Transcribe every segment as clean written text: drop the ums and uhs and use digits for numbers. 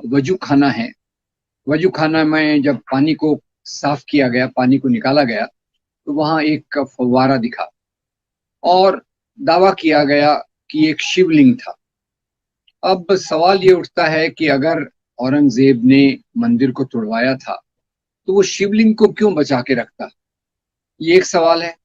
वजू खाना है। वजू खाना में जब पानी को साफ किया गया, पानी को निकाला गया, तो वहां एक फव्वारा दिखा और दावा किया गया कि एक शिवलिंग था। अब सवाल ये उठता है कि अगर औरंगजेब ने मंदिर को तोड़वाया था तो वो शिवलिंग को क्यों बचा के रखता, ये एक सवाल है।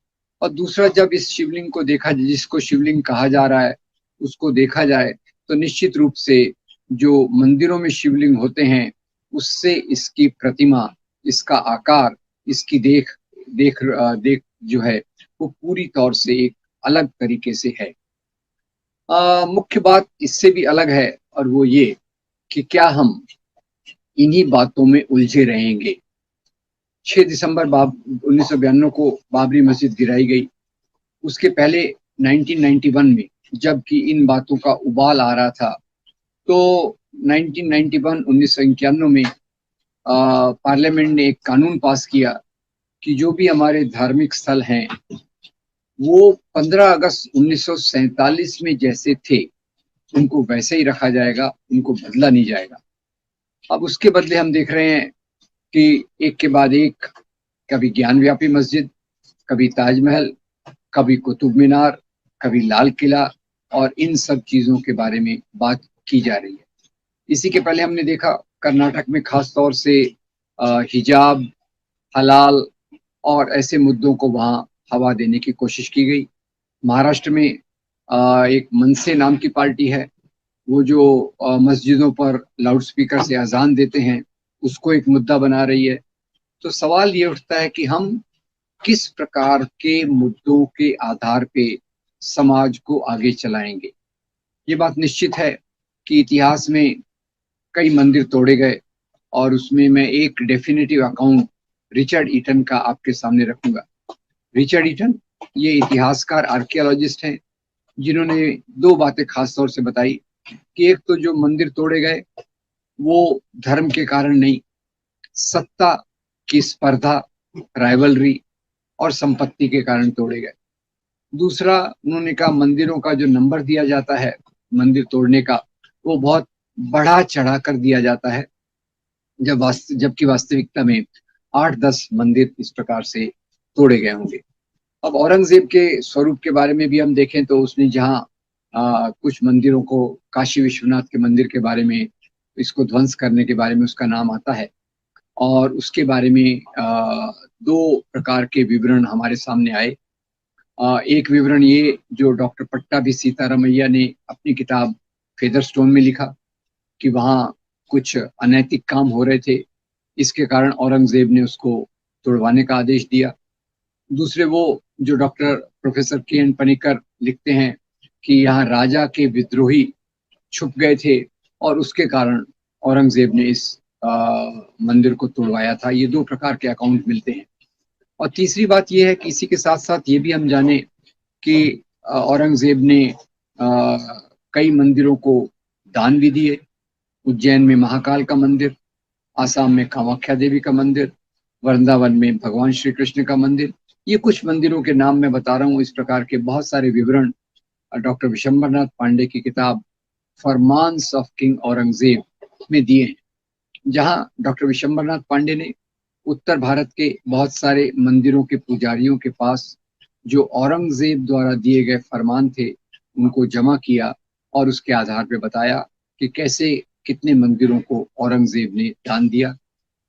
और दूसरा, जब इस शिवलिंग को देखा, जिसको शिवलिंग कहा जा रहा है, उसको देखा जाए तो निश्चित रूप से जो मंदिरों में शिवलिंग होते हैं उससे इसकी प्रतिमा, इसका आकार, इसकी देख देख देख जो है वो पूरी तौर से एक अलग तरीके से है। मुख्य बात इससे भी अलग है, और वो ये कि क्या हम इन्हीं बातों में उलझे रहेंगे। 6 दिसंबर 1992 को बाबरी मस्जिद गिराई गई। उसके पहले 1991 में जबकि इन बातों का उबाल आ रहा था, तो 1991 में पार्लियामेंट ने एक कानून पास किया कि जो भी हमारे धार्मिक स्थल हैं वो 15 अगस्त 1947 में जैसे थे उनको वैसे ही रखा जाएगा, उनको बदला नहीं जाएगा। अब उसके बदले हम देख रहे हैं कि एक के बाद एक, कभी ज्ञानव्यापी मस्जिद, कभी ताजमहल, कभी कुतुब मीनार, कभी लाल किला, और इन सब चीजों के बारे में बात की जा रही है। इसी के पहले हमने देखा कर्नाटक में खास तौर से हिजाब, हलाल और ऐसे मुद्दों को वहां हवा देने की कोशिश की गई। महाराष्ट्र में एक मनसे नाम की पार्टी है, वो जो मस्जिदों पर लाउडस्पीकर से अजान देते हैं उसको एक मुद्दा बना रही है। तो सवाल ये उठता है कि हम किस प्रकार के मुद्दों के आधार पे समाज को आगे चलाएंगे। ये बात निश्चित है कि इतिहास में कई मंदिर तोड़े गए, और उसमें मैं एक डेफिनेटिव अकाउंट रिचर्ड ईटन का आपके सामने रखूंगा। रिचर्ड ईटन ये इतिहासकार, आर्कियोलॉजिस्ट हैं, जिन्होंने दो बातें खास तौर से बताई कि एक तो जो मंदिर तोड़े गए वो धर्म के कारण नहीं, सत्ता की स्पर्धा, राइवलरी और संपत्ति के कारण तोड़े गए। दूसरा, उन्होंने कहा मंदिरों का जो नंबर दिया जाता है मंदिर तोड़ने का, वो बहुत बढ़ा चढ़ा कर दिया जाता है, जबकि वास्तविकता में 8-10 मंदिर इस प्रकार से तोड़े गए होंगे। अब औरंगजेब के स्वरूप के बारे में भी हम देखें तो उसने जहाँ कुछ मंदिरों को, काशी विश्वनाथ के मंदिर के बारे में, इसको ध्वंस करने के बारे में उसका नाम आता है, और उसके बारे में दो प्रकार के विवरण हमारे सामने आए। एक विवरण ये जो डॉक्टर पट्टाभी सीतारामैया ने अपनी किताब फेदरस्टोन में लिखा कि वहाँ कुछ अनैतिक काम हो रहे थे, इसके कारण औरंगजेब ने उसको तोड़वाने का आदेश दिया। दूसरे वो जो डॉक्टर प्रोफेसर के एन पनिकर लिखते हैं कि यहाँ राजा के विद्रोही छुप गए थे और उसके कारण औरंगजेब ने इस मंदिर को तोड़वाया था। ये दो प्रकार के अकाउंट मिलते हैं। और तीसरी बात यह है कि इसी के साथ साथ ये भी हम जाने कि औरंगजेब ने कई मंदिरों को दान भी दिए। उज्जैन में महाकाल का मंदिर, आसाम में कामाख्या देवी का मंदिर, वृंदावन में भगवान श्री कृष्ण का मंदिर, ये कुछ मंदिरों के नाम मैं बता रहा हूँ। इस प्रकार के बहुत सारे विवरण डॉक्टर विशंबरनाथ पांडे की किताब फरमान्स ऑफ किंग औरंगजेब में दिए हैं, जहां डॉक्टर विशंबरनाथ पांडे ने उत्तर भारत के बहुत सारे मंदिरों के पुजारियों के पास जो औरंगजेब द्वारा दिए गए फरमान थे उनको जमा किया, और उसके आधार पर बताया कि कैसे कितने मंदिरों को औरंगजेब ने दान दिया।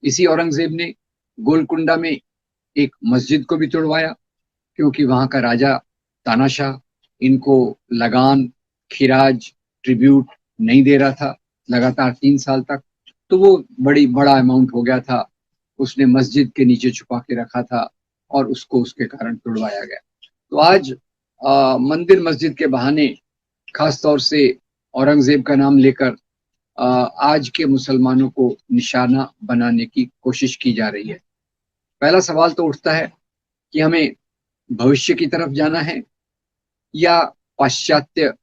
इसी औरंगजेब ने गोलकुंडा में एक मस्जिद को भी तोड़वाया, क्योंकि वहां का राजा तानाशाह इनको लगान, खिराज, ट्रिब्यूट नहीं दे रहा था लगातार 3 साल तक। तो वो बड़ा अमाउंट हो गया था, उसने मस्जिद के नीचे छुपा के रखा था और उसको उसके कारण तोड़वाया गया। तो आज मंदिर मस्जिद के बहाने, खास तौर से औरंगजेब का नाम लेकर, आज के मुसलमानों को निशाना बनाने की कोशिश की जा रही है। पहला सवाल तो उठता है कि हमें भविष्य की तरफ जाना है या पाश्चात्य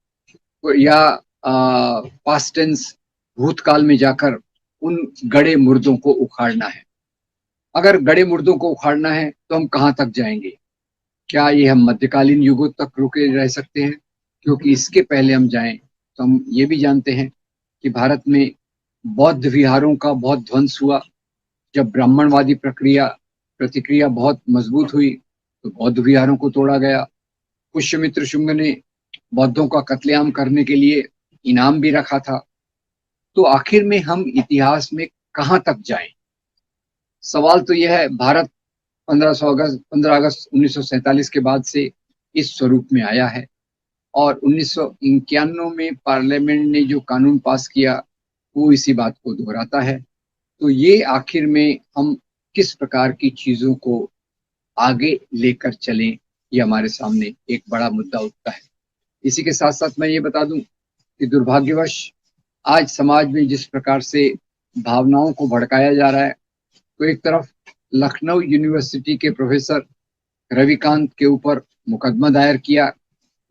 या पास्ट टेंस, भूतकाल में जाकर उन गड़े मुर्दों को उखाड़ना है। अगर गड़े मुर्दों को उखाड़ना है तो हम कहाँ तक जाएंगे? क्या ये हम मध्यकालीन युगों तक रुके रह सकते हैं? क्योंकि इसके पहले हम जाएं तो हम ये भी जानते हैं कि भारत में बौद्ध विहारों का बहुत ध्वंस हुआ। जब ब्राह्मणवादी प्रतिक्रिया बहुत मजबूत हुई तो बौद्ध विहारों को तोड़ा गया। पुष्यमित्र शुंग ने बौद्धों का कत्लेआम करने के लिए इनाम भी रखा था। तो आखिर में हम इतिहास में कहां तक जाएं? सवाल तो यह है, भारत 15 अगस्त 1947 के बाद से इस स्वरूप में आया है और 1991 में पार्लियामेंट ने जो कानून पास किया वो इसी बात को दोहराता है। तो ये आखिर में हम किस प्रकार की चीजों को आगे लेकर चलें, ये हमारे सामने एक बड़ा मुद्दा उठता है। इसी के साथ साथ मैं ये बता दूं कि दुर्भाग्यवश आज समाज में जिस प्रकार से भावनाओं को भड़काया जा रहा है, तो एक तरफ लखनऊ यूनिवर्सिटी के प्रोफेसर रविकांत के ऊपर मुकदमा दायर किया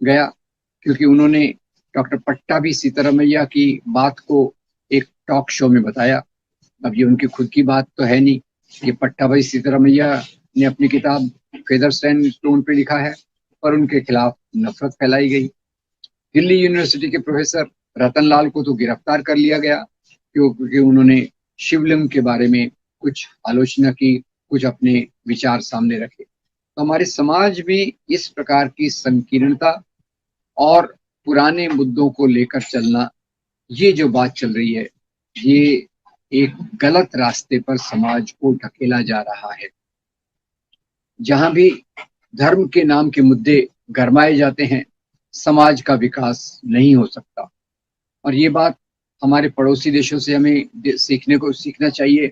गया क्योंकि उन्होंने डॉक्टर पट्टाभी सीतारामैया की बात को एक टॉक शो में बताया। अब ये उनकी खुद की बात तो है नहीं, ये पट्टाभी सीतारामैया ने अपनी किताब फेदर्स एंड स्टोन पे लिखा है, पर उनके खिलाफ नफरत फैलाई गई। दिल्ली यूनिवर्सिटी के प्रोफेसर रतन लाल को तो गिरफ्तार कर लिया गया क्योंकि उन्होंने शिवलिंग के बारे में कुछ आलोचना की, कुछ अपने विचार सामने रखे। तो हमारे समाज में इस प्रकार की संकीर्णता और पुराने मुद्दों को लेकर चलना, ये जो बात चल रही है, ये एक गलत रास्ते पर समाज को ढकेला जा रहा है। जहां भी धर्म के नाम के मुद्दे गरमाए जाते हैं, समाज का विकास नहीं हो सकता। और ये बात हमारे पड़ोसी देशों से हमें सीखना चाहिए।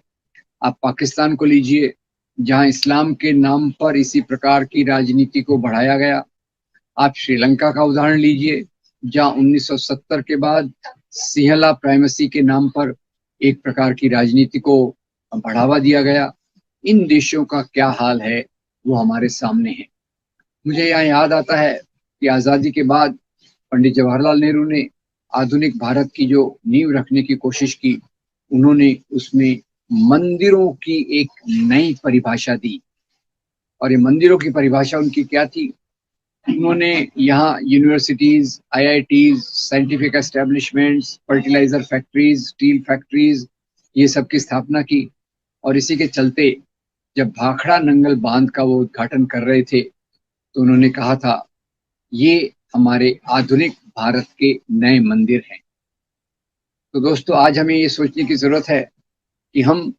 आप पाकिस्तान को लीजिए, जहां इस्लाम के नाम पर इसी प्रकार की राजनीति को बढ़ाया गया। आप श्रीलंका का उदाहरण लीजिए, जहां 1970 के बाद सिंहला प्राइमेसी के नाम पर एक प्रकार की राजनीति को बढ़ावा दिया गया। इन देशों का क्या हाल है वो हमारे सामने है। मुझे यहाँ याद आता है कि आज़ादी के बाद पंडित जवाहरलाल नेहरू ने आधुनिक भारत की जो नींव रखने की कोशिश की, उन्होंने उसमें मंदिरों की एक नई परिभाषा दी। और ये मंदिरों की परिभाषा उनकी क्या थी? उन्होंने यहाँ universities, IITs, scientific establishments, fertilizer factories, steel factories, ये सब की स्थापना की। और इसी के चलते जब भाखड़ा नंगल बांध का वो उद्घाटन कर रहे थे तो उन्होंने कहा था, ये हमारे आधुनिक भारत के नए मंदिर हैं। तो दोस्तों, आज हमें ये सोचने की जरूरत है कि हम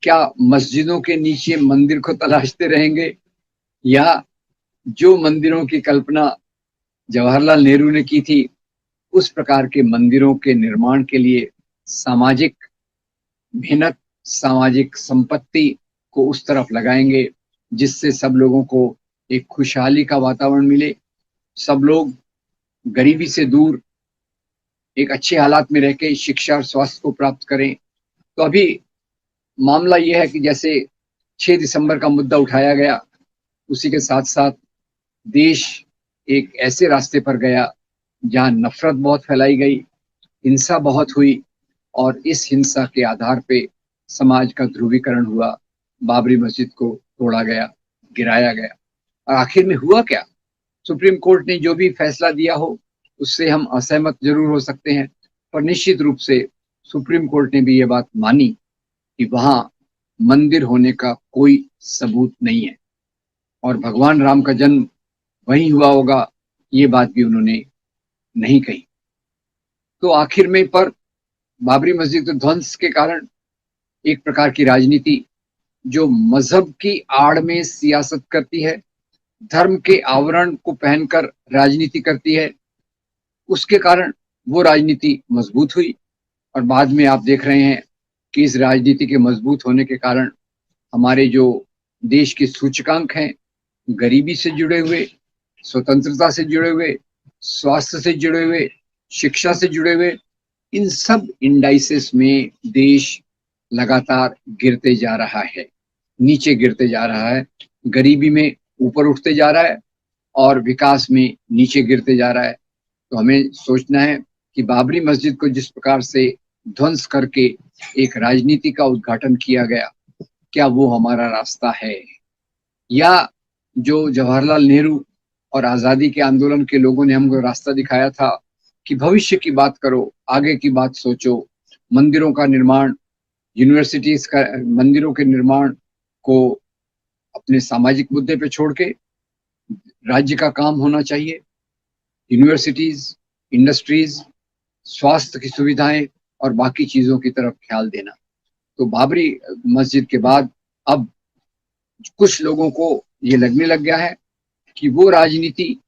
क्या मस्जिदों के नीचे मंदिर को तलाशते रहेंगे, या जो मंदिरों की कल्पना जवाहरलाल नेहरू ने की थी उस प्रकार के मंदिरों के निर्माण के लिए सामाजिक मेहनत, सामाजिक संपत्ति को उस तरफ लगाएंगे जिससे सब लोगों को एक खुशहाली का वातावरण मिले, सब लोग गरीबी से दूर एक अच्छे हालात में रह के शिक्षा और स्वास्थ्य को प्राप्त करें। तो अभी मामला यह है कि जैसे 6 दिसंबर का मुद्दा उठाया गया, उसी के साथ साथ देश एक ऐसे रास्ते पर गया जहां नफरत बहुत फैलाई गई, हिंसा बहुत हुई और इस हिंसा के आधार पे समाज का ध्रुवीकरण हुआ, बाबरी मस्जिद को तोड़ा गया, गिराया गया। और आखिर में हुआ क्या? सुप्रीम कोर्ट ने जो भी फैसला दिया हो उससे हम असहमत जरूर हो सकते हैं, पर निश्चित रूप से सुप्रीम कोर्ट ने भी ये बात मानी कि वहां मंदिर होने का कोई सबूत नहीं है और भगवान राम का जन्म वहीं हुआ होगा, ये बात भी उन्होंने नहीं कही। तो आखिर में पर बाबरी मस्जिद ध्वंस के कारण एक प्रकार की राजनीति जो मजहब की आड़ में सियासत करती है, धर्म के आवरण को पहनकर राजनीति करती है, उसके कारण वो राजनीति मजबूत हुई। और बाद में आप देख रहे हैं कि इस राजनीति के मजबूत होने के कारण हमारे जो देश के सूचकांक हैं, गरीबी से जुड़े हुए, स्वतंत्रता से जुड़े हुए, स्वास्थ्य से जुड़े हुए, शिक्षा से जुड़े हुए, इन सब इंडाइसेस में देश लगातार गिरते जा रहा है, नीचे गिरते जा रहा है। गरीबी में ऊपर उठते जा रहा है और विकास में नीचे गिरते जा रहा है। तो हमें सोचना है कि बाबरी मस्जिद को जिस प्रकार से ध्वंस करके एक राजनीति का उद्घाटन किया गया, क्या वो हमारा रास्ता है? या जो जवाहरलाल नेहरू और आज़ादी के आंदोलन के लोगों ने हमको रास्ता दिखाया था कि भविष्य की बात करो, आगे की बात सोचो, मंदिरों का निर्माण, यूनिवर्सिटीज का मंदिरों के निर्माण को अपने सामाजिक मुद्दे पे छोड़ के राज्य का काम होना चाहिए। यूनिवर्सिटीज, इंडस्ट्रीज, स्वास्थ्य की सुविधाएं और बाकी चीजों की तरफ ख्याल देना। तो बाबरी मस्जिद के बाद अब कुछ लोगों को ये लगने लग गया है कि वो राजनीति,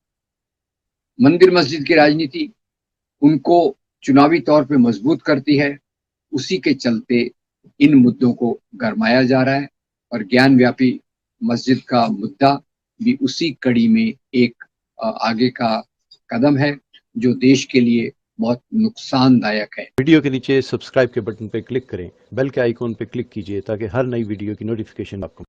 मंदिर मस्जिद की राजनीति उनको चुनावी तौर पे मजबूत करती है। उसी के चलते इन मुद्दों को गरमाया जा रहा है और ज्ञान व्यापी मस्जिद का मुद्दा भी उसी कड़ी में एक आगे का कदम है जो देश के लिए बहुत नुकसानदायक है। वीडियो के नीचे सब्सक्राइब के बटन पे क्लिक करें, बेल के आइकॉन पे क्लिक कीजिए ताकि हर नई वीडियो की नोटिफिकेशन आपको